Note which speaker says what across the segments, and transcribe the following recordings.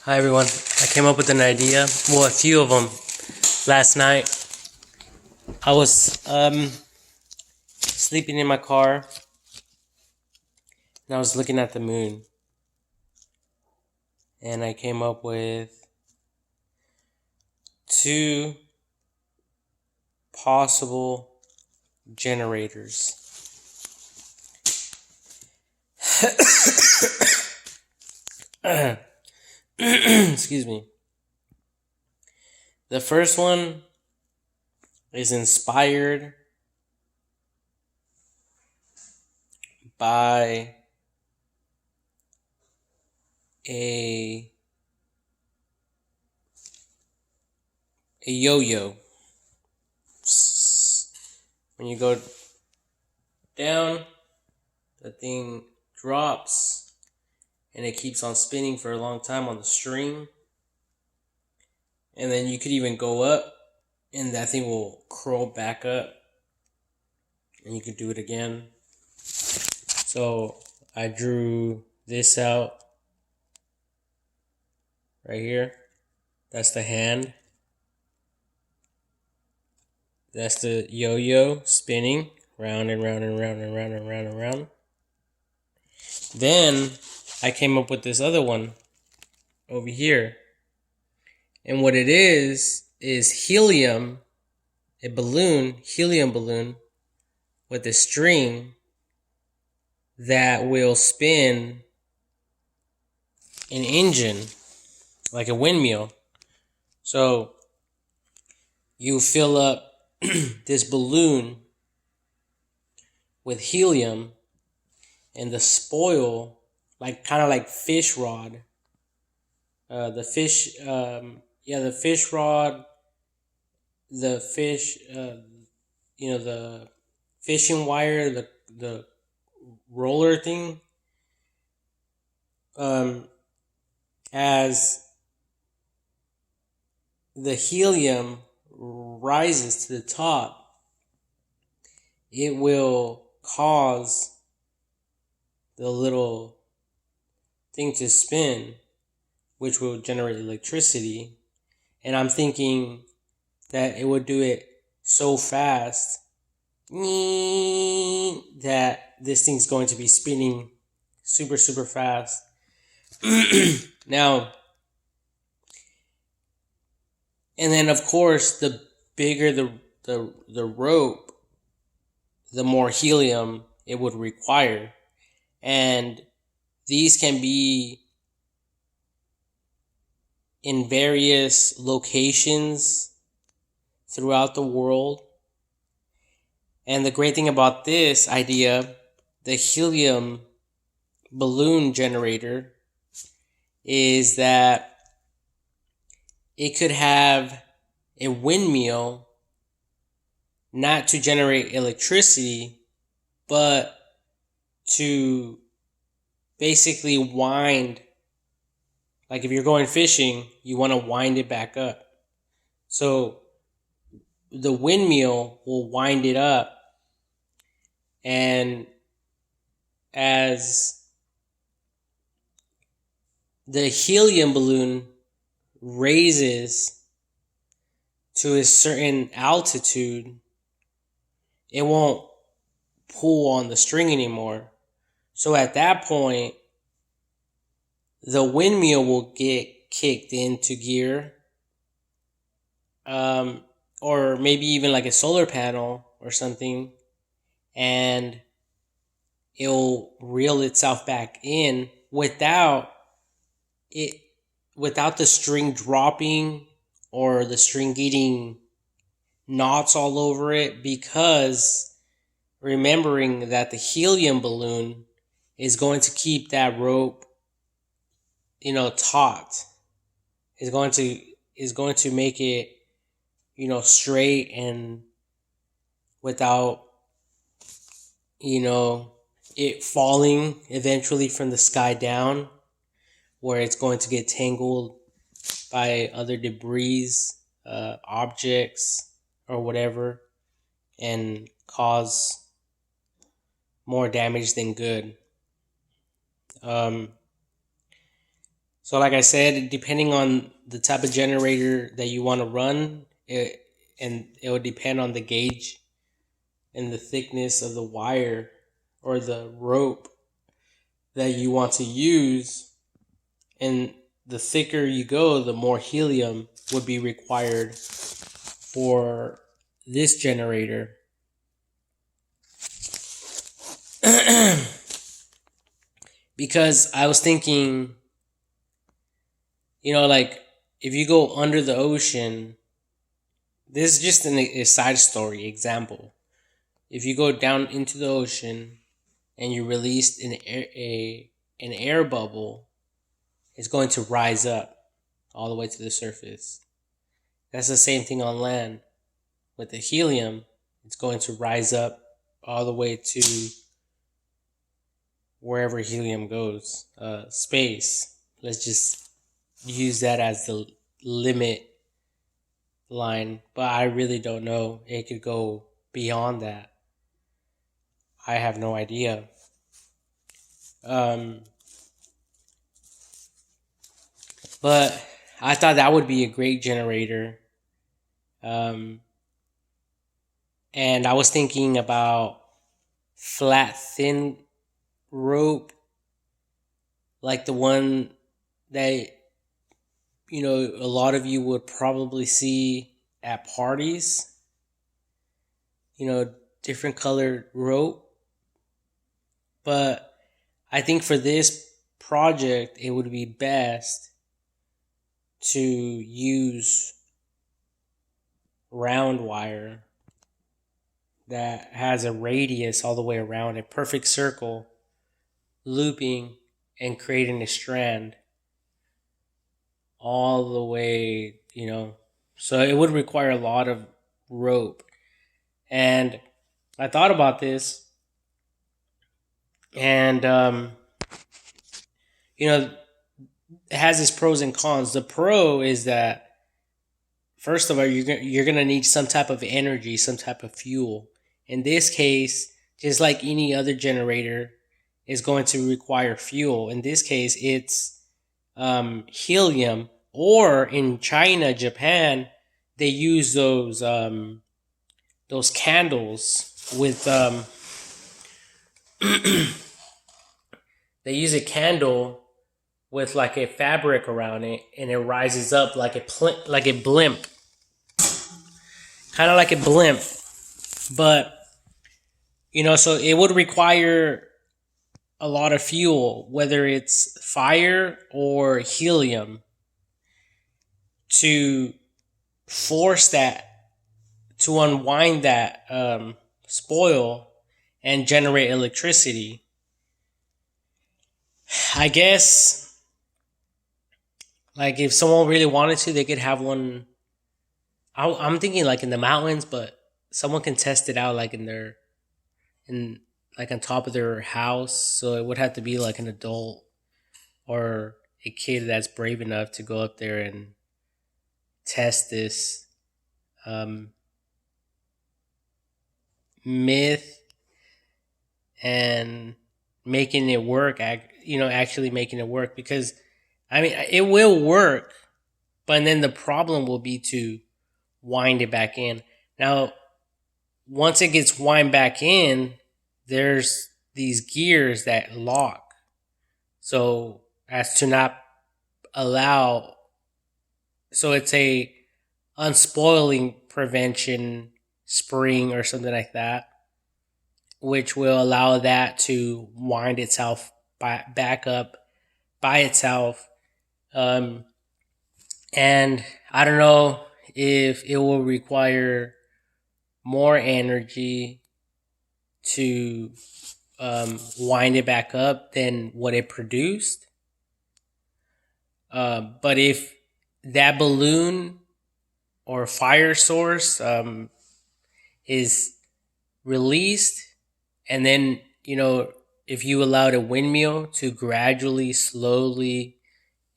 Speaker 1: Hi everyone. I came up with an idea. Well, a few of them last night. I was sleeping in my car and I was looking at the moon. And I came up with two possible generators. Excuse me. The first one is inspired by a yo-yo. When you go down, the thing drops and it keeps on spinning for a long time on the string. And then you could even go up and that thing will curl back up and you could do it again. So I drew this out right here. That's the hand. That's the yo-yo spinning round and round and round and round and round and round. Then I came up with this other one over here. And what it is helium, a balloon, helium balloon with a string that will spin an engine like a windmill. So you fill up this balloon with helium and the spoil, like kind of like fish rod. The fish rod, the fish, the fishing wire, the roller thing. As the helium rises to the top, it will cause the little thing to spin, which will generate electricity. And I'm thinking that it would do it so fast that this thing's going to be spinning super, super fast. Now, and then of course, the bigger the rope, the more helium it would require. And these can be in various locations throughout the world. And the great thing about this idea, the helium balloon generator, is that it could have a windmill not to generate electricity, but to basically wind. Like if you're going fishing, you want to wind it back up. So the windmill will wind it up, and as the helium balloon raises to a certain altitude, it won't pull on the string anymore. So at that point, the windmill will get kicked into gear, or maybe even like a solar panel or something, and it'll reel itself back in without the string dropping or the string getting knots all over it, because remembering that the helium balloon is going to keep that rope, taut. Is going to make it, straight and without, it falling eventually from the sky down, where it's going to get tangled by other debris, objects, or whatever, and cause more damage than good. So, like I said, depending on the type of generator that you want to run, it would depend on the gauge and the thickness of the wire or the rope that you want to use. And the thicker you go, the more helium would be required for this generator. Because I was thinking, like if you go under the ocean, this is just a side story example. If you go down into the ocean and you release an air bubble, it's going to rise up all the way to the surface. That's the same thing on land. With the helium, it's going to rise up all the way to wherever helium goes, space. Let's just use that as the limit line, but I really don't know. It could go beyond that. I have no idea. Um, but I thought that would be a great generator. Um, and I was thinking about flat, thin rope, like the one that a lot of you would probably see at parties. Different colored rope. But I think for this project, it would be best to use round wire that has a radius all the way around, a perfect circle, looping and creating a strand all the way, So it would require a lot of rope. And I thought about this, and, it has its pros and cons. The pro is that, first of all, you're gonna need some type of energy, some type of fuel. In this case, just like any other generator, is going to require fuel. In this case, it's helium, or in China, Japan, they use those candles with they use a candle with like a fabric around it, and it rises up like a blimp, kind of like a blimp. But so it would require a lot of fuel, whether it's fire or helium, to force that, to unwind that spoil and generate electricity. I guess, like, if someone really wanted to, they could have one. I'm thinking like in the mountains, but someone can test it out like in like on top of their house. So it would have to be like an adult or a kid that's brave enough to go up there and test this um, myth and making it work. Actually making it work, because I mean it will work, but then the problem will be to wind it back in. Now, once it gets wind back in, there's these gears that lock, so as to not allow. So it's a unspoiling prevention spring or something like that, which will allow that to wind itself back up by itself. Um, and I don't know if it will require more energy to wind it back up than what it produced. But if that balloon or fire source is released, and then if you allowed a windmill to gradually, slowly,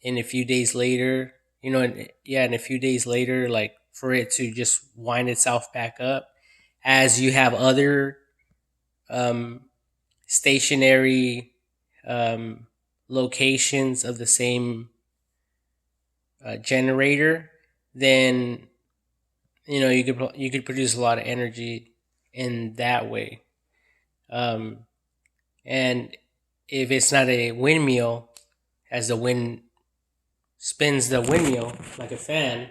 Speaker 1: in a few days later, in a few days later, like for it to just wind itself back up, as you have other um, stationary locations of the same generator, then you could produce a lot of energy in that way. Um, and if it's not a windmill, as the wind spins the windmill like a fan,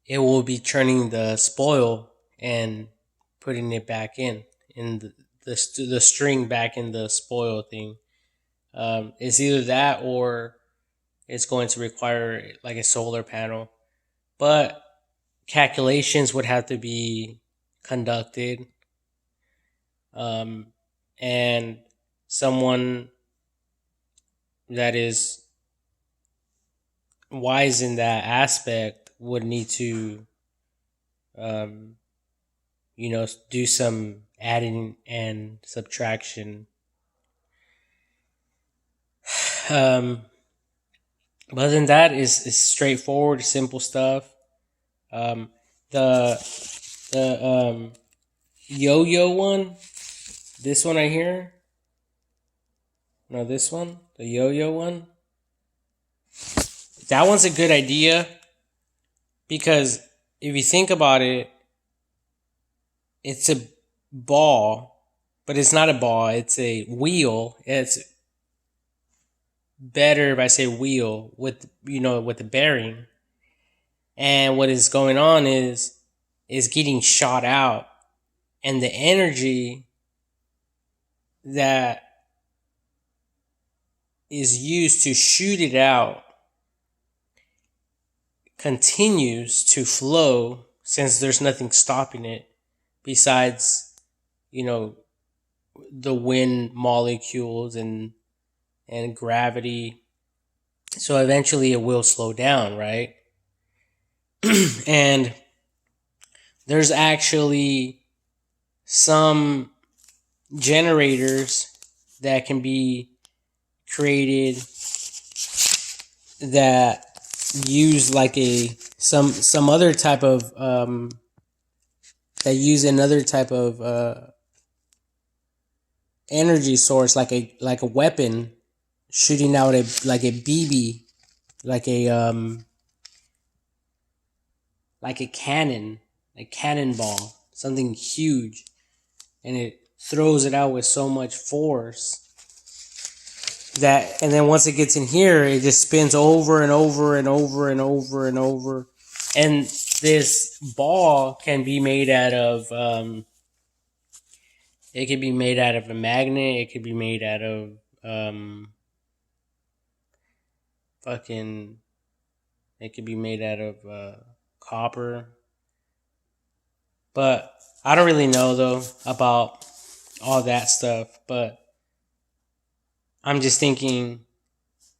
Speaker 1: it will be turning the spoil and putting it back in the string back in the spoil thing. It's either that or it's going to require like a solar panel, but calculations would have to be conducted, um, and someone that is wise in that aspect would need to um, do some adding and subtraction. um, but other than that is straightforward, simple stuff. um, the the yo-yo one, this one right here, no, this one, the yo-yo one, that one's a good idea, because if you think about it, it's a ball, but it's not a ball, it's a wheel. It's better if I say wheel with with the bearing. And what is going on is getting shot out, and the energy that is used to shoot it out continues to flow, since there's nothing stopping it besides you know the wind molecules and gravity. So eventually it will slow down, right? And there's actually some generators that can be created that use like some other type of that use another type of energy source, like a weapon, shooting out like a BB, like a cannon, a cannonball, something huge, and it throws it out with so much force that, and then once it gets in here, it just spins over and over and over and over and over. And this ball can be made out of it could be made out of a magnet, it could be made out of fucking it could be made out of copper. But I don't really know though about all that stuff. But I'm just thinking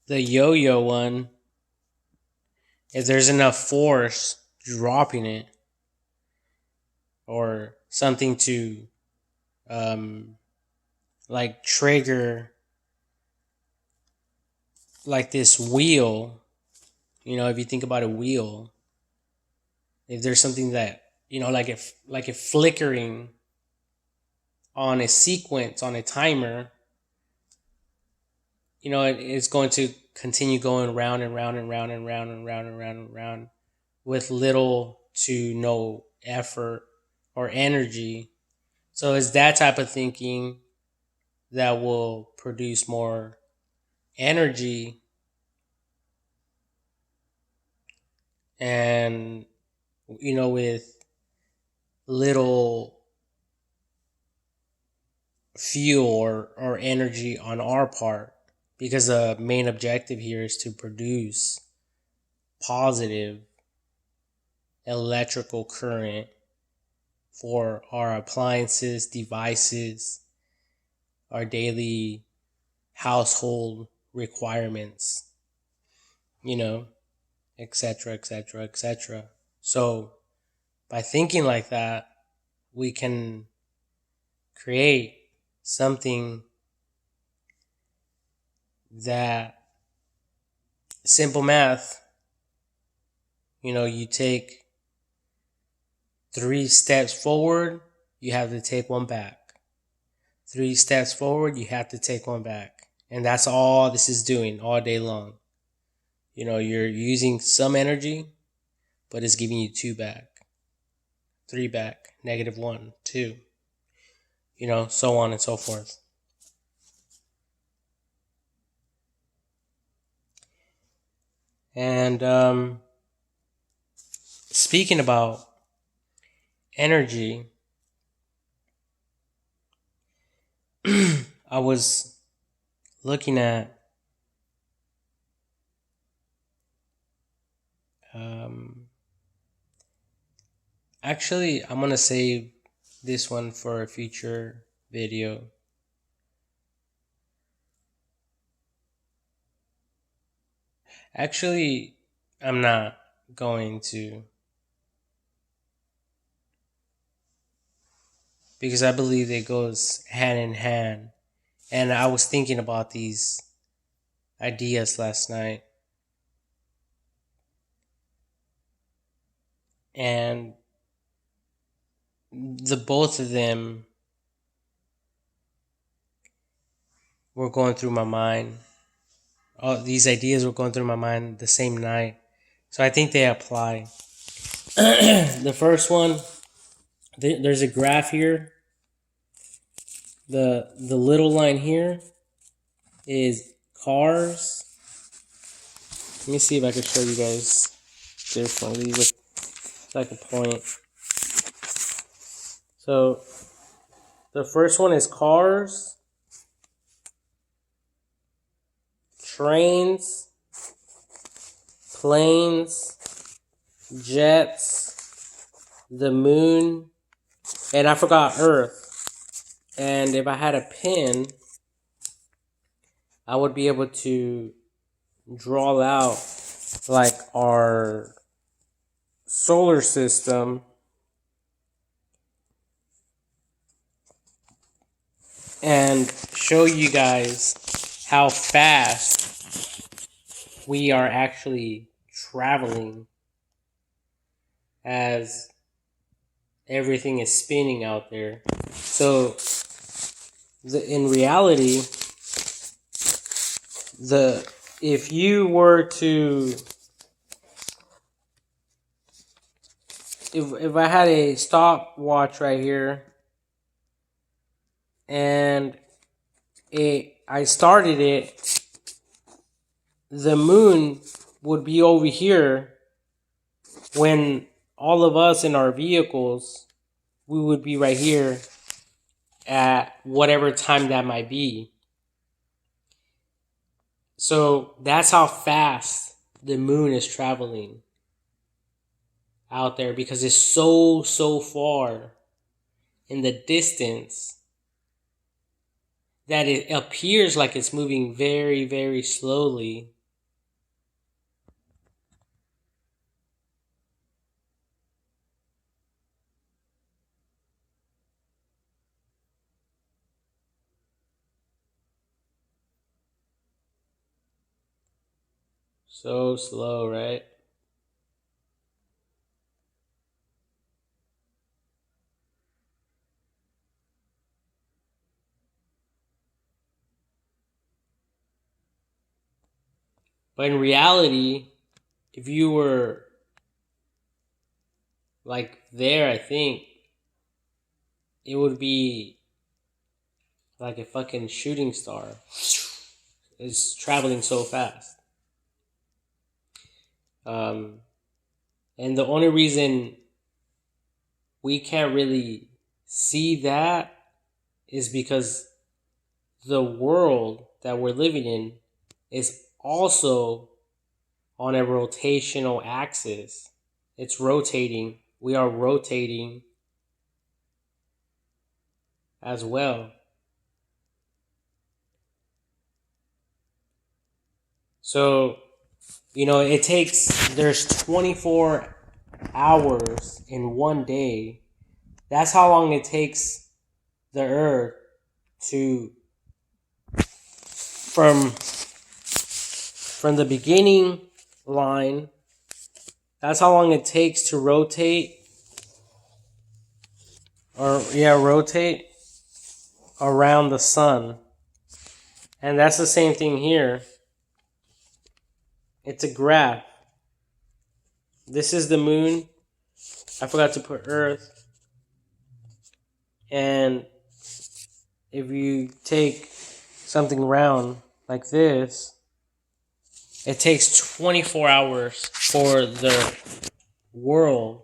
Speaker 1: the yo-yo one, if there's enough force dropping it or something to like trigger like this wheel, if you think about a wheel, if there's something that like if flickering on a sequence on a timer, it's going to continue going round and round and round and round and round and round and round with little to no effort or energy. So it's that type of thinking that will produce more energy and with little fuel or energy on our part, because the main objective here is to produce positive electrical current for our appliances, devices, our daily household requirements, etc., etc., etc. So by thinking like that, we can create something that, simple math, you take 3 steps forward, you have to take one back. 3 steps forward, you have to take one back. And that's all this is doing all day long. you're using some energy, but it's giving you 2 back, 3 back, -1, 2, so on and so forth. And speaking about energy, I was looking at actually, I'm gonna save this one for a future video. Actually, I'm not going to, because I believe it goes hand in hand. And I was thinking about these ideas last night. And the both of them were going through my mind. All these ideas were going through my mind the same night. So I think they apply. The first one, there's a graph here. The little line here is cars. Let me see if I can show you guys differently with like a point. So the first one is cars, trains, planes, jets, the moon, and I forgot Earth. And if I had a pen, I would be able to draw out like our solar system and show you guys how fast we are actually traveling as everything is spinning out there. So in reality, if you were to, if I had a stopwatch right here and I started it, the moon would be over here when all of us in our vehicles, we would be right here at whatever time that might be. So that's how fast the moon is traveling out there, because it's so far in the distance that it appears like it's moving very, very slowly. So slow, right? But in reality, if you were like there, I think it would be like a fucking shooting star. It's traveling so fast. And the only reason we can't really see that is because the world that we're living in is also on a rotational axis. It's rotating. We are rotating as well. So, there's 24 hours in one day. That's how long it takes the Earth to, from the beginning line, that's how long it takes to rotate around the sun. And that's the same thing here. It's a graph. This is the moon. I forgot to put Earth. And if you take something round like this, it takes 24 hours for the world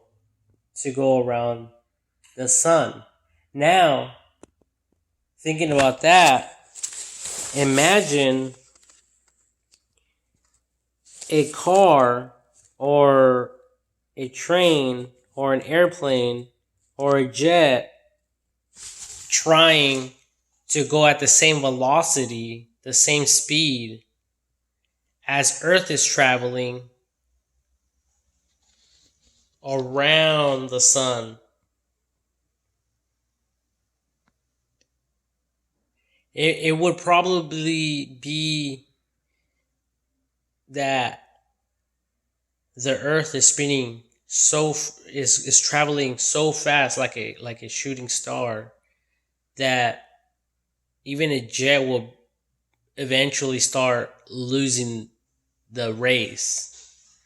Speaker 1: to go around the sun. Now, thinking about that, imagine a car or a train or an airplane or a jet trying to go at the same velocity, the same speed as Earth is traveling around the sun. It would probably be that the Earth is spinning is traveling so fast like a shooting star that even a jet will eventually start losing the race.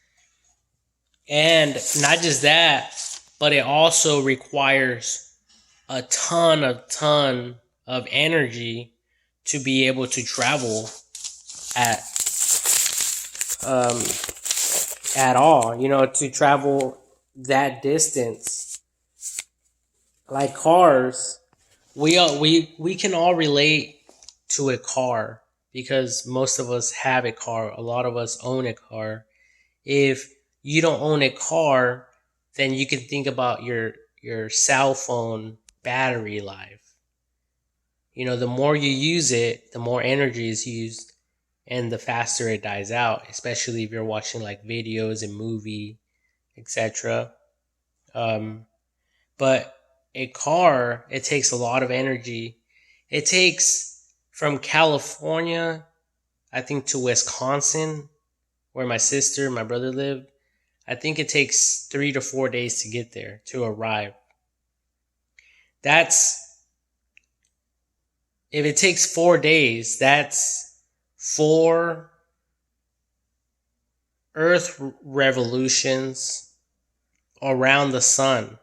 Speaker 1: And not just that, but it also requires a ton of energy to be able to travel at um, at all. You know, to travel that distance. Like cars, we can all relate to a car because most of us have a car. A lot of us own a car. If you don't own a car, then you can think about your cell phone battery life. You know, the more you use it, the more energy is used and the faster it dies out, especially if you're watching like videos and movie, etc. Um, but a car, it takes a lot of energy. It takes from California, I think, to Wisconsin, where my sister and my brother lived. I think it takes 3 to 4 days to get there, to arrive. That's, if it takes 4 days, that's four Earth revolutions around the sun.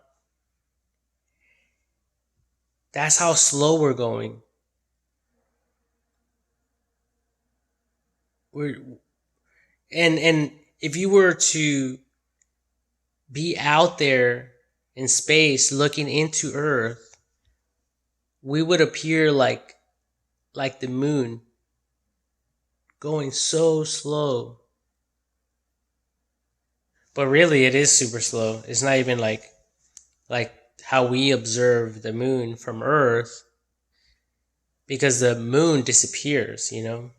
Speaker 1: That's how slow we're going. We're and if you were to be out there in space looking into Earth, we would appear like the moon, going so slow. But really it is super slow. It's not even like how we observe the moon from Earth, because the moon disappears, you know.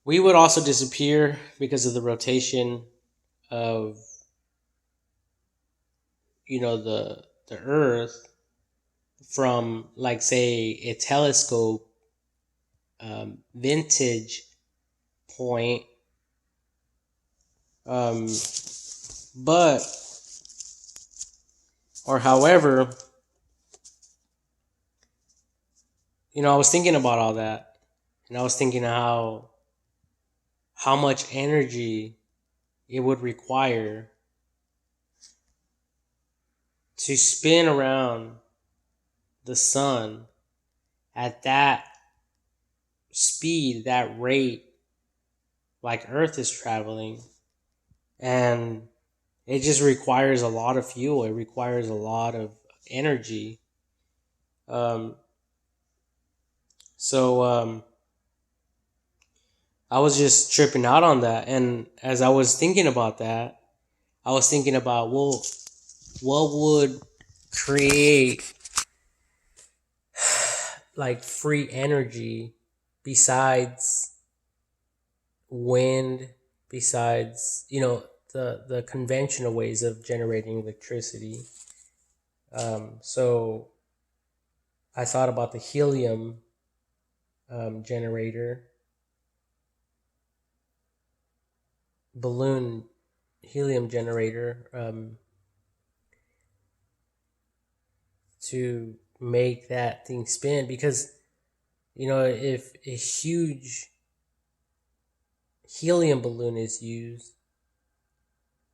Speaker 1: We would also disappear because of the rotation of, you know, the Earth from, like, say, a telescope vintage point. Um, but or however, you know, I was thinking about all that, and I was thinking how much energy it would require to spin around the sun at that speed, that rate, like Earth is traveling. And it just requires a lot of fuel. It requires a lot of energy. Um, so I was just tripping out on that. And as I was thinking about that, I was thinking about, well, what would create like free energy besides wind, besides, you know, the conventional ways of generating electricity. So I thought about the helium generator, balloon helium generator, to make that thing spin, because, you know, if a huge helium balloon is used,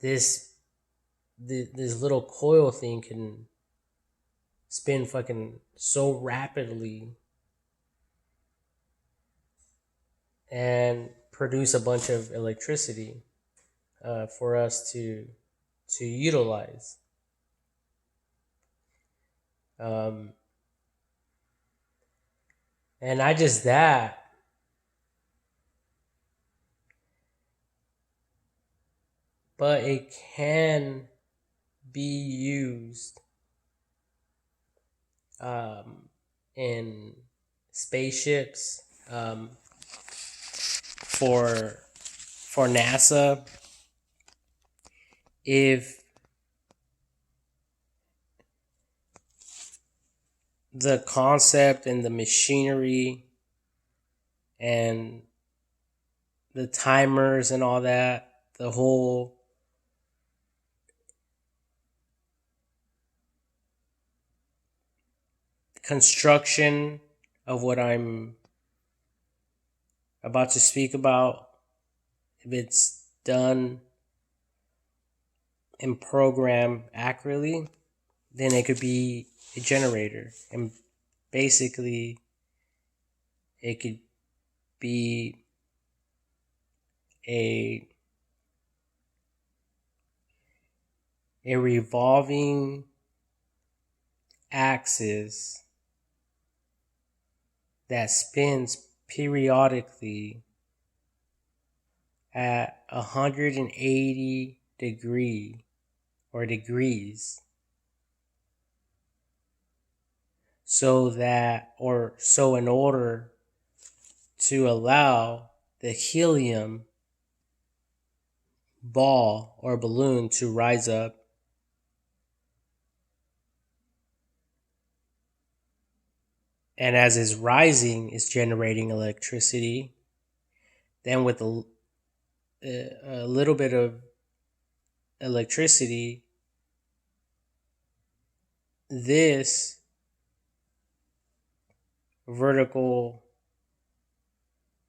Speaker 1: this this little coil thing can spin fucking so rapidly and produce a bunch of electricity for us to utilize. Um, and not just that, but it can be used um, in spaceships for NASA if the concept and the machinery and the timers and all that, the whole construction of what I'm about to speak about, if it's done and programmed accurately, then it could be a generator. And basically, it could be a a revolving axis that spins periodically at 180 degrees, so in order to allow the helium ball or balloon to rise up, and as it's rising it's generating electricity. Then with a little bit of electricity, this vertical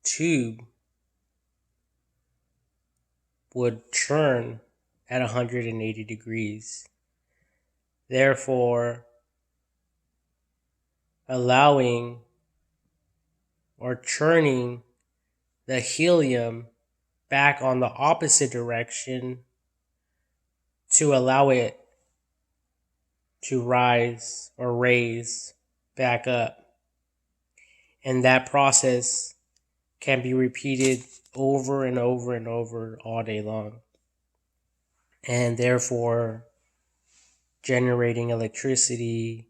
Speaker 1: tube would turn at 180 degrees, therefore allowing or turning the helium back on the opposite direction to allow it to rise or raise back up. And that process can be repeated over and over and over all day long, and therefore generating electricity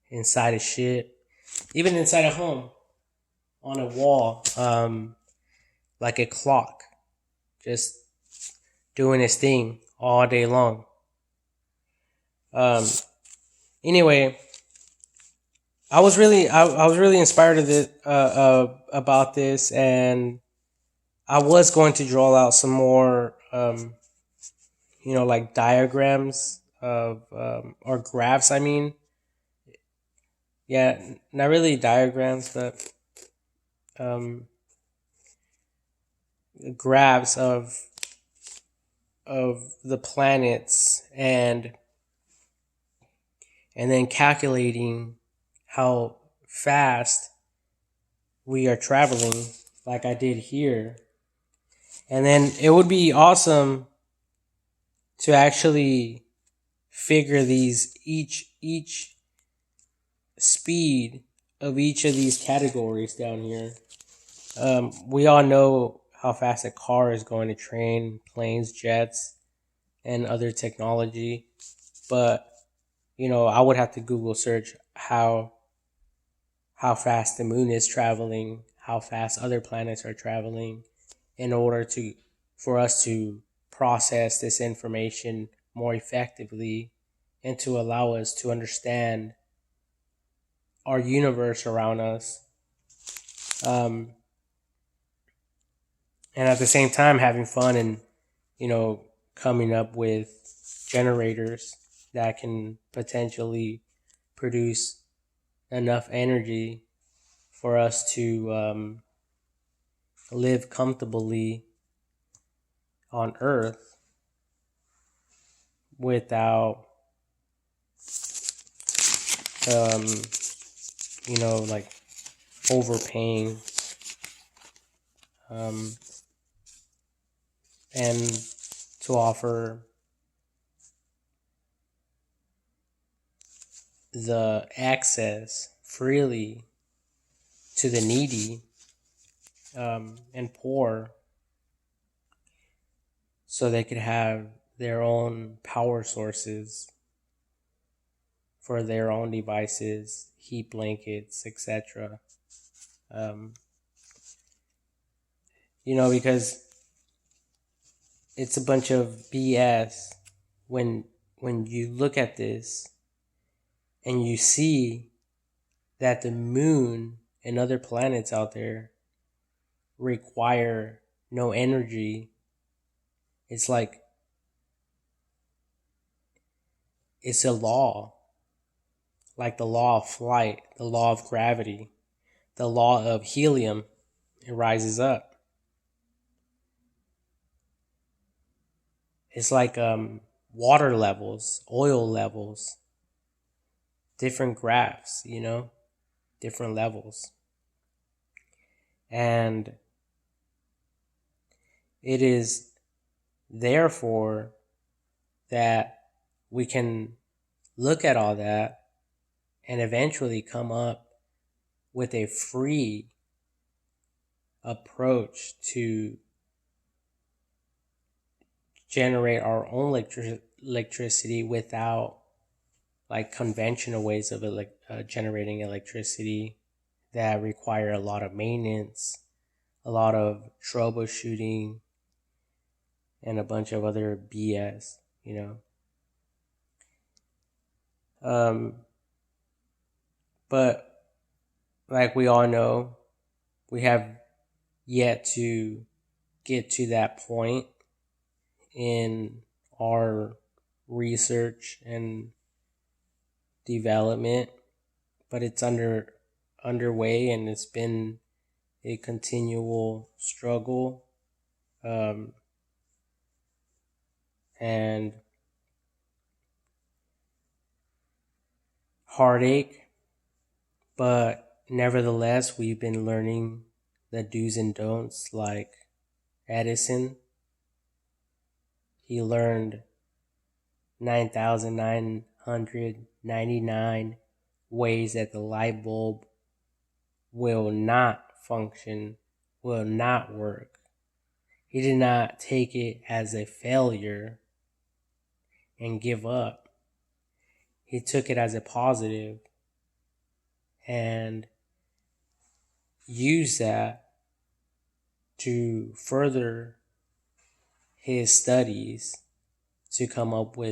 Speaker 1: inside a ship, even inside a home, on a wall, like a clock, just doing its thing all day long. Anyway, I was really inspired of this, about this, and I was going to draw out some more, like diagrams of or graphs. I mean, yeah, not really diagrams, but um, graphs of the planets, and then calculating how fast we are traveling, like I did here. And then it would be awesome to actually figure these each speed of each of these categories down here. We all know how fast a car is going, to train, planes, jets, and other technology. But I would have to Google search how fast the moon is traveling, how fast other planets are traveling, in order for us to process this information more effectively and to allow us to understand our universe around us. Um, and at the same time having fun and coming up with generators that can potentially produce enough energy for us to live comfortably on Earth without, um, like overpaying, um, and to offer the access freely to the needy, and poor, so they could have their own power sources for their own devices, heat blankets, etc. Um, because it's a bunch of BS when you look at this and you see that the moon and other planets out there require no energy. It's like it's a law, like the law of flight, the law of gravity, the law of helium. It rises up. It's like water levels, oil levels, different graphs, different levels. And it is therefore that we can look at all that and eventually come up with a free approach to generate our own electricity without like conventional ways of generating electricity that require a lot of maintenance, a lot of troubleshooting, and a bunch of other BS. Um, but like we all know, we have yet to get to that point in our research and development, but it's underway, and it's been a continual struggle, and heartache. But nevertheless, we've been learning the do's and don'ts. Like Edison, he learned 9,999 ways that the light bulb will not function, will not work. He did not take it as a failure and give up. He took it as a positive and used that to further his studies to come up with